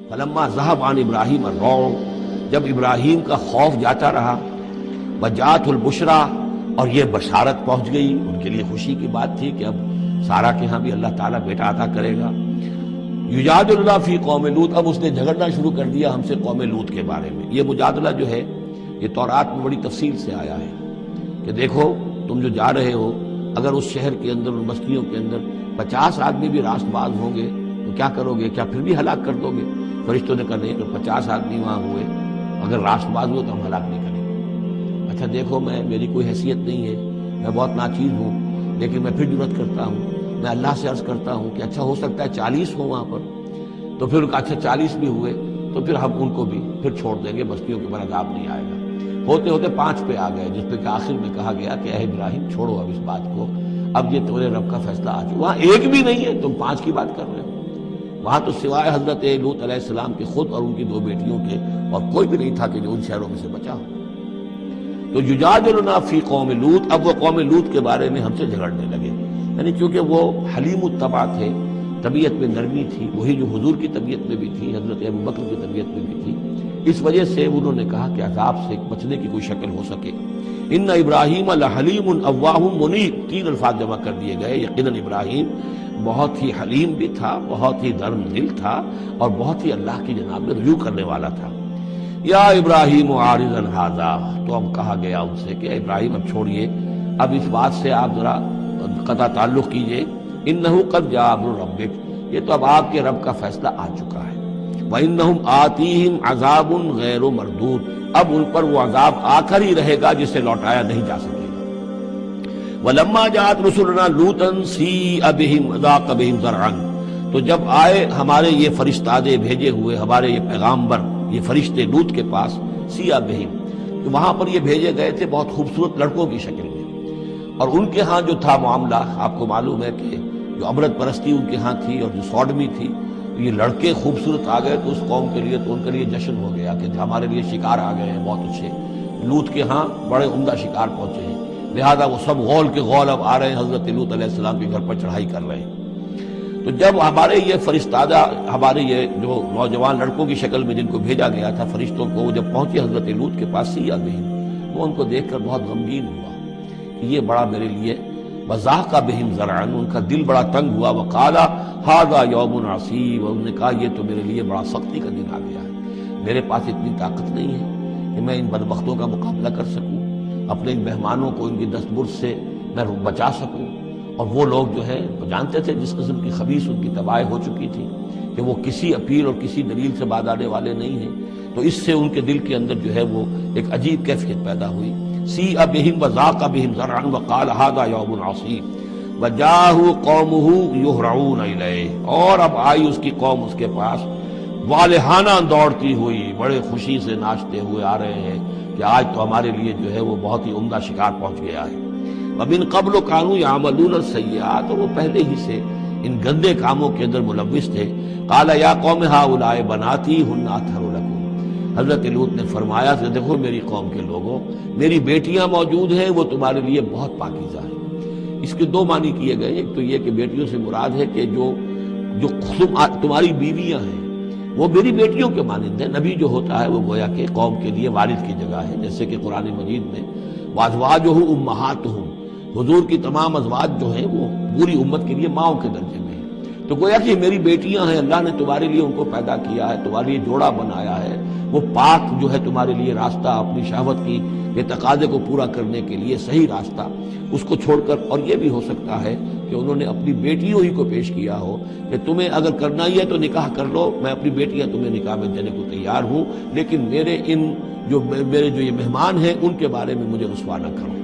فلما ذهب عن ابراہیم الروع، جب ابراہیم کا خوف جاتا رہا، وجاءت البشرا، اور یہ بشارت پہنچ گئی، ان کے لیے خوشی کی بات تھی کہ اب سارا کے ہاں بھی اللہ تعالیٰ بیٹا عطا کرے گا۔ یجادلنا فی قوم لوط، اب اس نے جھگڑنا شروع کر دیا ہم سے قوم لوط کے بارے میں۔ یہ مجادلہ جو ہے یہ تورات میں بڑی تفصیل سے آیا ہے کہ دیکھو تم جو جا رہے ہو، اگر اس شہر کے اندر ان بستیوں کے اندر 50 آدمی بھی راست باز ہوں گے تو کیا کرو گے؟ کیا پھر بھی ہلاک کر دو گے؟ فرشتوں نے کہا نہیں، کہ 50 آدمی وہاں ہوئے اگر راست باز ہوئے تو ہم ہلاک نہیں کریں گے۔ اچھا دیکھو، میری کوئی حیثیت نہیں ہے، میں بہت ناچیز ہوں، لیکن میں پھر جرأت کرتا ہوں، میں اللہ سے عرض کرتا ہوں کہ اچھا ہو سکتا ہے 40 ہوں وہاں پر۔ تو پھر اچھا 40 بھی ہوئے تو پھر ہم ان کو بھی پھر چھوڑ دیں گے، بستیوں کے اوپر عذاب نہیں آئے گا۔ ہوتے ہوتے 5 پہ آ گئے، جس پہ کہ آخر میں کہا گیا کہ اے ابراہیم چھوڑو اب اس بات کو، اب یہ تمہارے رب کا فیصلہ آ چکا۔ وہاں ایک بھی نہیں ہے، تم 5 کی بات کر رہے ہو۔ وہاں تو سوائے حضرت لوط علیہ السلام کے خود اور ان کی 2 بیٹیوں کے اور کوئی بھی نہیں تھا کہ جو ان شہروں میں سے بچا ہو۔ تو یجادلنا فی قوم لوط، اب وہ قوم لوط کے بارے میں ہم سے جھگڑنے لگے، یعنی کیونکہ وہ حلیم الطبع تھے، طبیعت میں نرمی تھی، وہی جو حضور کی طبیعت میں بھی تھی، حضرت ابوبکر کی طبیعت میں بھی تھی۔ اس وجہ سے انہوں نے کہا کہ عذاب سے بچنے کی کوئی شکل ہو سکے۔ ان ابراہیم لحلیم اواہ منیب، 3 الفاظ جمع کر دیے گئے۔ یقیناً ابراہیم بہت ہی حلیم بھی تھا، بہت ہی نرم دل تھا، اور بہت ہی اللہ کی جناب میں رجوع کرنے والا تھا۔ یا ابراہیم عارض عن ھذا، تو اب کہا گیا ان سے کہ ابراہیم اب چھوڑیے، اب اس بات سے آپ ذرا قطع تعلق کیجئے۔ انہ قد جاء امر ربک، یہ تو اب آپ کے رب کا فیصلہ آ چکا ہے۔ وانہم آتیہم عذاب غیر مردود، اب ان پر وہ عذاب آ کر ہی رہے گا جسے لوٹایا نہیں جا سکے گا۔ ولما جاءت رسلنا لوطا سیء بہم وضاق بہم ذرعا، تو جب آئے ہمارے یہ فرشتادے بھیجے ہوئے، ہمارے یہ پیغامبر، یہ فرشتے لوط کے پاس، سیء بہم، کہ وہاں پر یہ بھیجے گئے تھے بہت خوبصورت لڑکوں کی شکل میں، اور ان کے ہاں جو تھا معاملہ، آپ کو معلوم ہے کہ جو عبرت پرستی ان کے ہاں تھی اور جو سوڈمی تھی، یہ لڑکے خوبصورت آ گئے تو اس قوم کے لیے، تو ان کے لیے جشن ہو گیا کہ ہمارے لیے شکار آ گئے ہیں بہت اچھے، لوط کے ہاں بڑے عمدہ شکار پہنچے ہیں، لہذا وہ سب غول کے غول اب آ رہے ہیں، حضرت لوط علیہ السلام کے گھر پر چڑھائی کر رہے ہیں۔ تو جب ہمارے یہ فرشتادہ، ہمارے یہ جو نوجوان لڑکوں کی شکل میں جن کو بھیجا گیا تھا فرشتوں کو، وہ جب پہنچے حضرت لوط کے پاس سیء بہم، وہ ان کو دیکھ کر بہت غمگین ہوا کہ یہ بڑا میرے لیے، وضاق بہم ذرعا، ان کا دل بڑا تنگ ہوا، وقالا ھذا یوم عصیب، اور انہوں نے کہا یہ تو میرے لیے بڑا سختی کا دن آ گیا ہے، میرے پاس اتنی طاقت نہیں ہے کہ میں ان بدبختوں کا مقابلہ کر سکوں، اپنے ان مہمانوں کو ان کی دستبرد سے میں بچا سکوں۔ اور وہ لوگ جو ہیں جانتے تھے جس قسم کی خبیث ان کی تباہی ہو چکی تھی کہ وہ کسی اپیل اور کسی دلیل سے باز آنے والے نہیں ہیں، تو اس سے ان کے دل کے اندر جو ہے وہ ایک عجیب کیفیت پیدا ہوئی۔ سیء بہم وضاق بہم ذرعا وقال ھذا یوم عصیب وجاءہ قومہ یہرعون الیہ، اور اب آئی اس کی قوم اس کے پاس والہانہ دوڑتی ہوئی، بڑے خوشی سے ناچتے ہوئے آ رہے ہیں کہ آج تو ہمارے لیے جو ہے وہ بہت ہی عمدہ شکار پہنچ گیا ہے۔ ومن قبل كانوا يعملون السيئات، وہ پہلے ہی سے ان گندے کاموں کے اندر ملوث تھے۔ قال یا قوم هؤلاء بناتی هن اطهر لكم، حضرت لوط نے فرمایا کہ دیکھو میری قوم کے لوگوں، میری بیٹیاں موجود ہیں، وہ تمہارے لیے بہت پاکیزہ ہیں۔ اس کے 2 معنی کیے گئے، ایک تو یہ کہ بیٹیوں سے مراد ہے کہ جو تمہاری بیویاں ہیں وہ میری بیٹیوں کے مانند ہیں۔ نبی جو ہوتا ہے وہ گویا کہ قوم کے لیے والد کی جگہ ہے، جیسے کہ قرآن مجید میں وازواجہ امہاتہم، حضور کی تمام ازواج جو ہیں وہ پوری امت کے لیے ماؤں کے درجے میں ہیں، تو گویا کہ میری بیٹیاں ہیں، اللہ نے تمہارے لیے ان کو پیدا کیا ہے، تمہارے لیے جوڑا بنایا ہے، وہ پاک جو ہے تمہارے لیے راستہ، اپنی شہوت کی یہ تقاضے کو پورا کرنے کے لیے صحیح راستہ اس کو چھوڑ کر، اور یہ بھی ہو سکتا ہے کہ انہوں نے اپنی بیٹیوں ہی کو پیش کیا ہو کہ تمہیں اگر کرنا ہی ہے تو نکاح کر لو، میں اپنی بیٹیاں تمہیں نکاح میں دینے کو تیار ہوں، لیکن میرے جو یہ مہمان ہیں ان کے بارے میں مجھے رسوا نہ کرو۔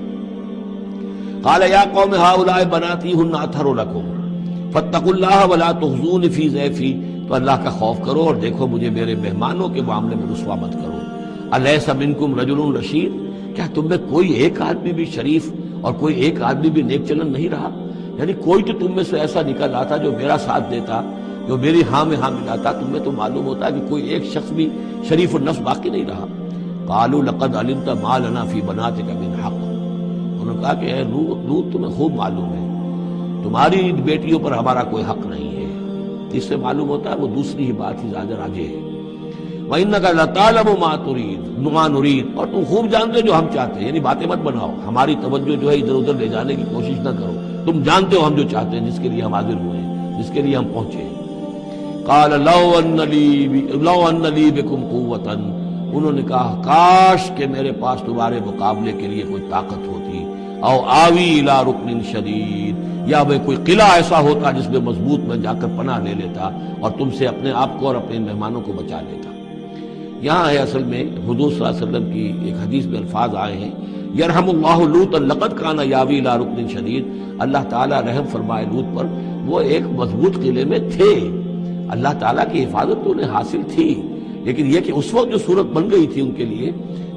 قال یا قوم هؤلاء بناتی هن اطهر لكم فاتقوا الله ولا تخزون في ضيفي، تو اللہ کا خوف کرو اور دیکھو مجھے میرے مہمانوں کے معاملے میں رسوا مت کرو۔ الیس منکم رجل رشید، کیا تم میں کوئی ایک آدمی بھی شریف اور کوئی ایک آدمی بھی نیک چلن نہیں رہا؟ یعنی کوئی تو تم میں سے ایسا نکل آتا جو میرا ساتھ دیتا، جو میری ہاں میں ہاں ملاتا، تم میں تو معلوم ہوتا ہے کہ کوئی ایک شخص بھی شریف النفس باقی نہیں رہا۔ قالوا لقد علمت ما لنا في بناتك من حق، انہوں نے کہا کہ اے لوط تمہیں خوب معلوم ہے تمہاری بیٹیوں پر ہمارا کوئی حق نہیں ہے۔ اس سے معلوم ہوتا ہے وہ دوسری ہی بات ہی زیادہ راجح ہے وَإِنَّكَ لَتَعْلَمُ مَا نُرِيدُ، اور تم خوب جانتے جو ہم چاہتے ہیں، یعنی باتیں مت بناؤ، ہماری توجہ جو ہے ادھر ادھر لے جانے کی کوشش نہ کرو، تم جانتے ہو ہم جو چاہتے ہیں، جس کے لیے ہم حاضر ہوئے ہیں، جس کے لیے ہم پہنچے ہیں۔ قال لو ان لی بکم قوۃ، انہوں نے کہا کاش کہ میرے پاس تمہارے مقابلے کے لیے کوئی طاقت ہوتی، او آوی الی رکن شدید، یا وہ کوئی قلعہ ایسا ہوتا جس میں مضبوط میں جا کر پناہ لے لیتا اور تم سے اپنے آپ کو اور اپنے مہمانوں کو بچا لیتا۔ یہاں ہے اصل میں حضور صلی اللہ علیہ وسلم کی ایک حدیث میں الفاظ آئے ہیں، یرحم اللہ لوطا لقد کان یاوی الی رکن شدید، اللہ تعالیٰ رحم فرمائے لوط پر، وہ ایک مضبوط قلعے میں تھے، اللہ تعالیٰ کی حفاظت تو انہیں حاصل تھی، لیکن یہ کہ اس وقت جو صورت بن گئی تھی ان کے لیے،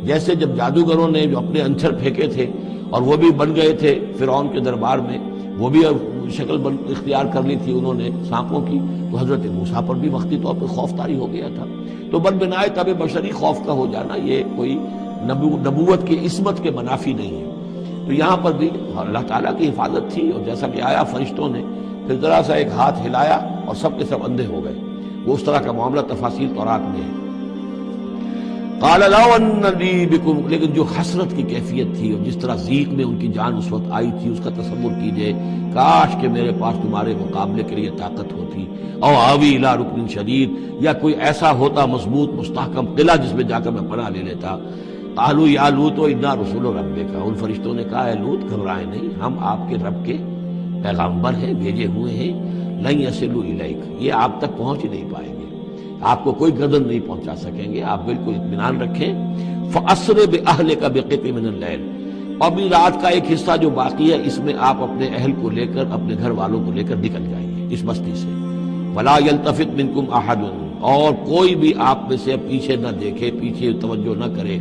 جیسے جب جادوگروں نے جو اپنے انچر پھینکے تھے اور وہ بھی بن گئے تھے فرعون کے دربار میں، وہ بھی شکل اختیار کر لی تھی انہوں نے سانپوں کی، تو حضرت موسیٰ پر بھی وقتی طور پر خوف طاری ہو گیا تھا۔ تو بن بنائے طبع بشری خوف کا ہو جانا یہ کوئی نبوت کی عصمت کے منافی نہیں ہے۔ تو یہاں پر بھی اللہ تعالیٰ کی حفاظت تھی، اور جیسا کہ آیا فرشتوں نے پھر ذرا سا ایک ہاتھ ہلایا اور سب کے سب اندھے ہو گئے، وہ اس طرح کا معاملہ تفاصیل تورات میں ہے۔ قال لو ان لی بکم، لیکن جو حسرت کی کیفیت تھی اور جس طرح ضیق میں ان کی جان اس وقت آئی تھی، اس کا تصور کیجئے، کاش کہ میرے پاس تمہارے مقابلے کے لیے طاقت ہوتی، او آوی الی رکن شدید، یا کوئی ایسا ہوتا مضبوط مستحکم قلعہ جس میں جا کر میں پناہ لے لیتا۔ قالوا یا لوط انا رسول ربک، ان فرشتوں نے کہا اے لوط گھبرائے نہیں، ہم آپ کے رب کے پیغامبر ہیں، بھیجے ہوئے ہیں، لن یصلوا الیک، یہ آپ تک پہنچ ہی نہیں پائیں گے، آپ کو کوئی گردن نہیں پہنچا سکیں گے، آپ بالکل اطمینان رکھیں۔ فَأَسْرِ بِأَهْلِكَ بِقِطْعٍ مِنَ اللَّيْلِ، اور بھی رات کا ایک حصہ جو باقی ہے اس میں آپ اپنے اہل کو لے کر، اپنے گھر والوں کو لے کر نکل جائیے اس بستی سے۔ وَلَا يَلْتَفِتْ مِنْكُمْ أَحَدٌ، اور کوئی بھی آپ میں سے پیچھے نہ دیکھے، پیچھے توجہ نہ کرے،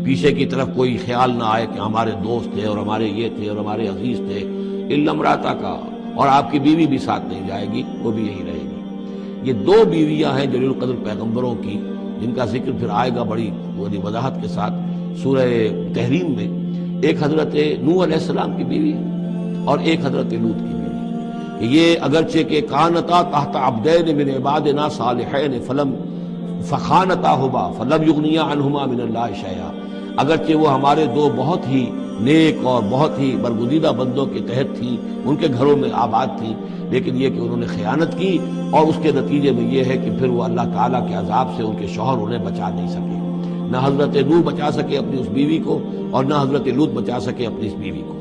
پیچھے کی طرف کوئی خیال نہ آئے کہ ہمارے دوست تھے اور ہمارے یہ تھے اور ہمارے عزیز تھے، إِلَّا امْرَأَتَكَ، اور آپ کی بیوی بھی ساتھ نہیں جائے گی، وہ بھی یہی رہے گی۔ یہ دو بیویاں ہیں جلیل القدر پیغمبروں کی، جن کا ذکر پھر آئے گا بڑی وضاحت کے ساتھ سورہ تحریم میں، ایک حضرت نوح علیہ السلام کی بیوی اور ایک حضرت لوط کی بیوی، کہ یہ اگرچہ کہ کانتا تحت عبدین من عبادنا صالحین فخانتاہما فلم یغنیا عنہما من اللہ شیئا، اگرچہ وہ ہمارے دو بہت ہی نیک اور بہت ہی برگزیدہ بندوں کے تحت تھیں، ان کے گھروں میں آباد تھیں، لیکن یہ کہ انہوں نے خیانت کی، اور اس کے نتیجے میں یہ ہے کہ پھر وہ اللہ تعالیٰ کے عذاب سے ان کے شوہر انہیں بچا نہیں سکے، نہ حضرت نوح بچا سکے اپنی اس بیوی کو اور نہ حضرت لوط بچا سکے اپنی اس بیوی کو۔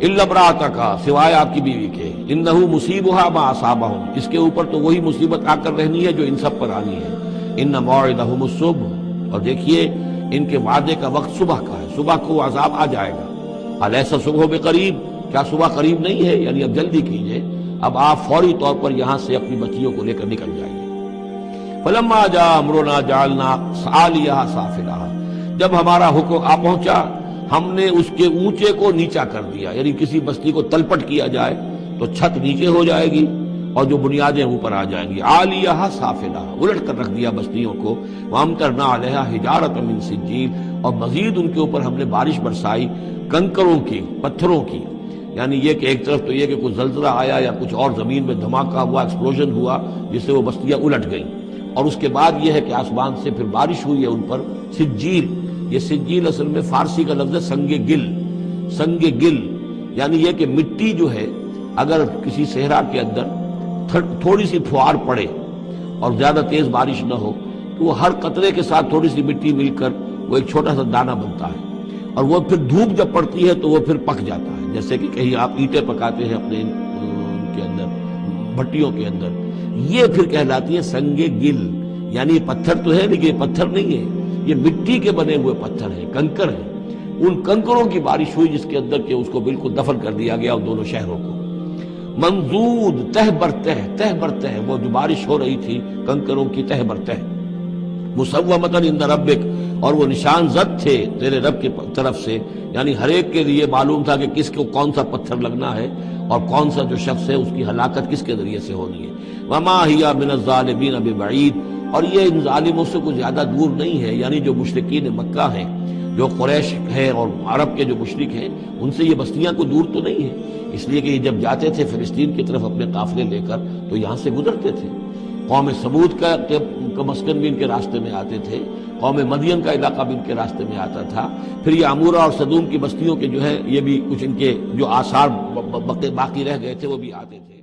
الا امرأتک، سوائے آپ کی بیوی کے، انہ مصیبھا ما اصابہم، اس کے اوپر تو وہی مصیبت آ کر رہنی ہے جو ان سب پر آنی ہے۔ ان موعدہم الصبح، اور دیکھیے ان کے وعدے کا وقت صبح کا ہے، صبح کو عذاب آ جائے گا۔ الیس صبح بقریب، کیا صبح قریب نہیں ہے؟ یعنی اب جلدی کیجئے، اب آپ فوری طور پر یہاں سے اپنی بچیوں کو لے کر نکل جائیے۔ فلما جاء امرنا جعلنا عالیہا سافلہا، جب ہمارا حکم آ پہنچا ہم نے اس کے اونچے کو نیچا کر دیا، یعنی کسی بستی کو تلپٹ کیا جائے تو چھت نیچے ہو جائے گی اور جو بنیادیں اوپر آ جائیں گی، عالیہا سافلہا، الٹ کر رکھ دیا بستیوں کو، وامطرنا علیہا حجارۃ من سجیل، اور مزید ان کے اوپر ہم نے بارش برسائی کنکروں کی، پتھروں کی، یعنی یہ کہ ایک طرف تو یہ کہ کچھ زلزلہ آیا یا کچھ اور زمین میں دھماکہ ہوا، ایکسپلوژن ہوا جس سے وہ بستیاں الٹ گئیں، اور اس کے بعد یہ ہے کہ آسمان سے پھر بارش ہوئی ہے ان پر سجیل۔ یہ سجیل اصل میں فارسی کا لفظ ہے سنگ گل، سنگ گل یعنی یہ کہ مٹی جو ہے اگر کسی صحرا کے اندر تھوڑی سی پھوار پڑے اور زیادہ تیز بارش نہ ہو تو وہ ہر قطرے کے ساتھ تھوڑی سی مٹی مل کر وہ ایک چھوٹا سا دانہ بنتا ہے، اور وہ پھر دھوپ جب پڑتی ہے تو وہ پھر پک جاتا ہے، جیسے کہ کہیں آپ اینٹیں پکاتے ہیں اپنے ان کے اندر بھٹیوں کے اندر، یہ پھر کہلاتی ہے سنگ گل، یعنی یہ پتھر تو ہے لیکن یہ پتھر نہیں ہے، یہ مٹی کے بنے ہوئے پتھر ہیں، کنکر ہیں، ان کنکروں کی بارش ہوئی جس کے اندر کہ اس کو بالکل دفن کر دیا گیا ان دونوں شہروں کو۔ منضود تہ بر تہ بر تہ، وہ جو بارش ہو رہی تھی کنکروں کی تہ بر تہ، مسومۃ عند ربک، اور وہ نشان زد تھے تیرے رب کی طرف سے، یعنی ہر ایک کے لیے معلوم تھا کہ کس کو کون سا پتھر لگنا ہے اور کون سا جو شخص ہے اس کی ہلاکت کس کے ذریعے سے ہونی ہے۔ وما ہی من الظالمین ببعید، اور یہ ان ظالموں سے کچھ زیادہ دور نہیں ہے، یعنی جو مشرکین مکہ ہیں، جو قریش ہے اور عرب کے جو مشرک ہیں، ان سے یہ بستیاں کو دور تو نہیں ہے، اس لیے کہ یہ جب جاتے تھے فلسطین کی طرف اپنے قافلے لے کر تو یہاں سے گزرتے تھے۔ قوم سمود کا مسکن بھی ان کے راستے میں آتے تھے، قوم مدین کا علاقہ بھی ان کے راستے میں آتا تھا، پھر یہ عمورہ اور صدوم کی بستیوں کے جو ہے یہ بھی کچھ ان کے جو آثار باقی رہ گئے تھے وہ بھی آتے تھے۔